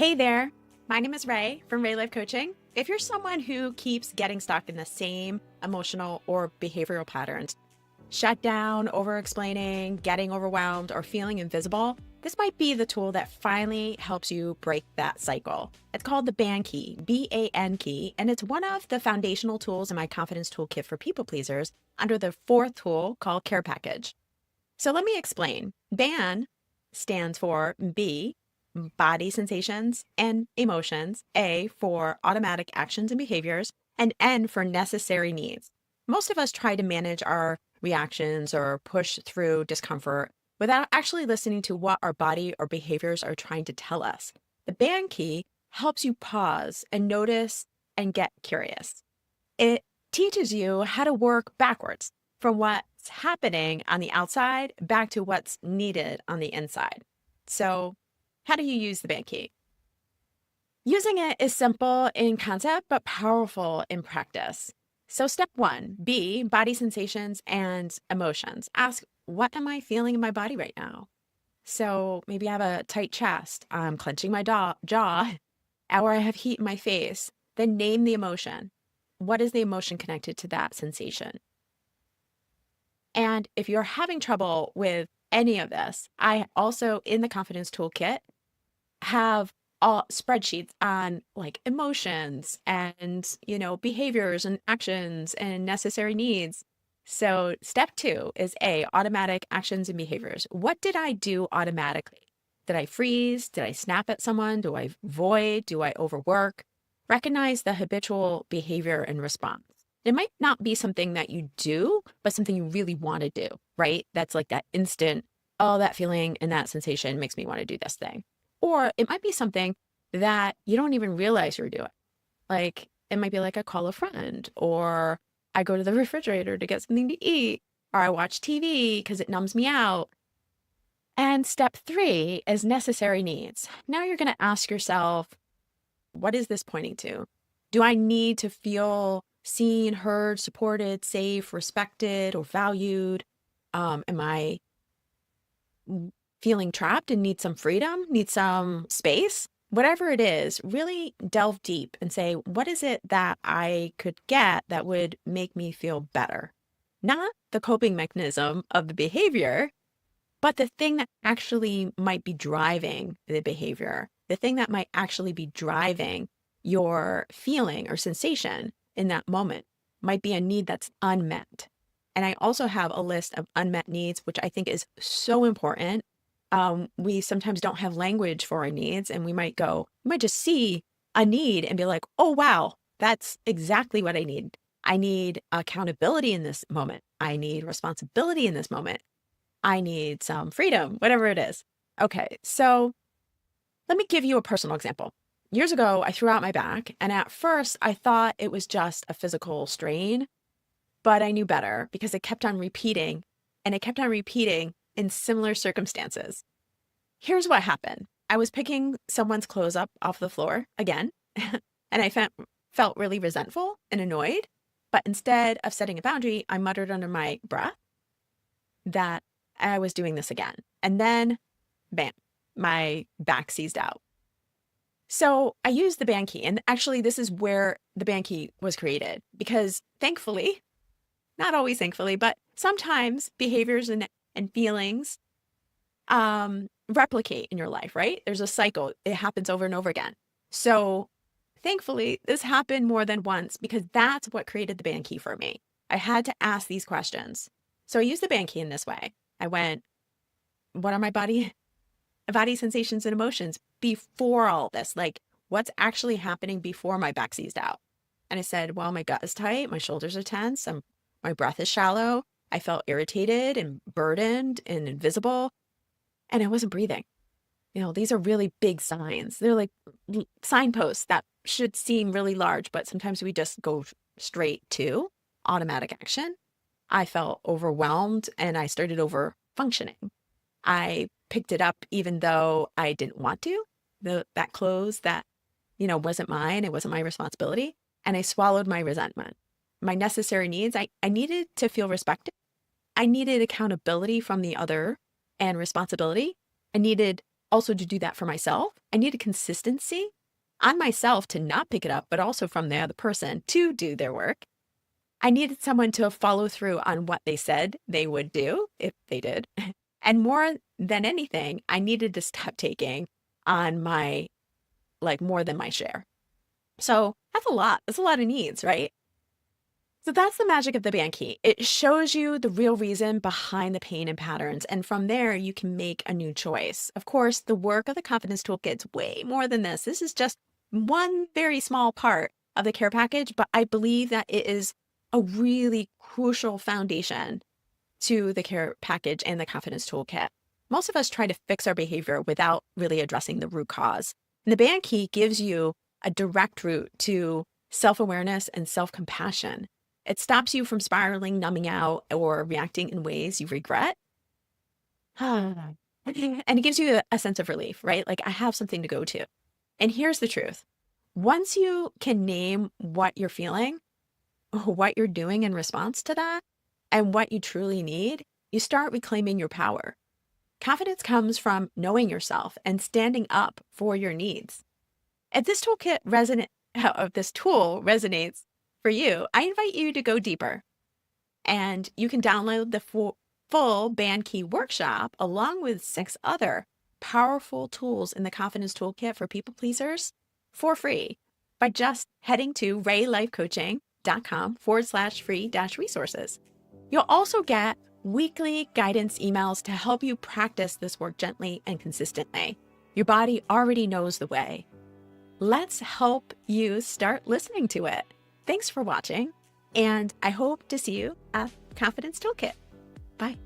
Hey there, my name is Ray from Ray Life Coaching. If you're someone who keeps getting stuck in the same emotional or behavioral patterns, shut down, over-explaining, getting overwhelmed, or feeling invisible, this might be the tool that finally helps you break that cycle. It's called the BAN key, B-A-N key, and it's one of the foundational tools in my confidence toolkit for people pleasers under the fourth tool called Care Package. So let me explain. BAN stands for B, body sensations and emotions, A for automatic actions and behaviors, and N for necessary needs. Most of us try to manage our reactions or push through discomfort without actually listening to what our body or behaviors are trying to tell us. The BAN key helps you pause and notice and get curious. It teaches you how to work backwards from what's happening on the outside back to what's needed on the inside. So how do you use the BAN key? Using it is simple in concept, but powerful in practice. So step one, B, body sensations and emotions. Ask, what am I feeling in my body right now? So maybe I have a tight chest, I'm clenching my jaw, or I have heat in my face. Then name the emotion. What is the emotion connected to that sensation? And if you're having trouble with any of this, I also, in the Confidence Toolkit, have all spreadsheets on like emotions and, behaviors and actions and necessary needs. So step two is A, automatic actions and behaviors. What did I do automatically? Did I freeze? Did I snap at someone? Do I avoid? Do I overwork? Recognize the habitual behavior and response. It might not be something that you do, but something you really want to do, right? That's like that instant, oh, that feeling and that sensation makes me want to do this thing. Or it might be something that you don't even realize you're doing. Like it might be like I call a friend, or I go to the refrigerator to get something to eat, or I watch TV because it numbs me out. And step three is necessary needs. Now you're going to ask yourself, what is this pointing to? Do I need to feel seen, heard, supported, safe, respected, or valued? Am I feeling trapped and need some freedom, need some space? Whatever it is, really delve deep and say, what is it that I could get that would make me feel better? Not the coping mechanism of the behavior, but the thing that actually might be driving the behavior, the thing that might actually be driving your feeling or sensation in that moment might be a need that's unmet. And I also have a list of unmet needs, which I think is so important. We sometimes don't have language for our needs, and we might just see a need and be like, oh, wow, that's exactly what I need. I need accountability in this moment. I need responsibility in this moment. I need some freedom, whatever it is. Okay, so let me give you a personal example. Years ago, I threw out my back, and at first I thought it was just a physical strain, but I knew better because it kept on repeating, and it kept on repeating in similar circumstances. Here's what happened. I was picking someone's clothes up off the floor again, and I felt really resentful and annoyed. But instead of setting a boundary, I muttered under my breath that I was doing this again. And then, bam, my back seized out. So I used the BAN key. And actually, this is where the BAN key was created because thankfully, not always thankfully, but sometimes behaviors and feelings replicate in your life, right? There's a cycle. It happens over and over again. So thankfully, this happened more than once because that's what created the BAN key for me. I had to ask these questions. So I used the BAN key in this way. I went, what are my body sensations and emotions before all this? Like, what's actually happening before my back seized out? And I said, well, my gut is tight. My shoulders are tense. My breath is shallow. I felt irritated and burdened and invisible. And I wasn't breathing. These are really big signs. They're like signposts that should seem really large, but sometimes we just go straight to automatic action. I felt overwhelmed and I started over functioning. I picked it up even though I didn't want to. That clothes that, wasn't mine. It wasn't my responsibility. And I swallowed my resentment. My necessary needs, I needed to feel respected. I needed accountability from the other and responsibility. I needed also to do that for myself. I needed consistency on myself to not pick it up, but also from the other person to do their work. I needed someone to follow through on what they said they would do if they did. And more than anything, I needed to stop taking on my, like, more than my share. So that's a lot. That's a lot of needs, right? So that's the magic of the band key. It shows you the real reason behind the pain and patterns. And from there, you can make a new choice. Of course, the work of the confidence toolkit is way more than this. This is just one very small part of the care package, but I believe that it is a really crucial foundation to the care package and the confidence toolkit. Most of us try to fix our behavior without really addressing the root cause. And the band key gives you a direct route to self-awareness and self-compassion. It stops you from spiraling, numbing out, or reacting in ways you regret. And it gives you a sense of relief, right? Like, I have something to go to. And here's the truth. Once you can name what you're feeling, what you're doing in response to that, and what you truly need, you start reclaiming your power. Confidence comes from knowing yourself and standing up for your needs. If this tool resonates for you, I invite you to go deeper. And you can download the full band key workshop along with 6 other powerful tools in the confidence toolkit for people pleasers for free by just heading to raylifecoaching.com/free-resources. You'll also get weekly guidance emails to help you practice this work gently and consistently. Your body already knows the way. Let's help you start listening to it. Thanks for watching, and I hope to see you at Confidence Toolkit. Bye.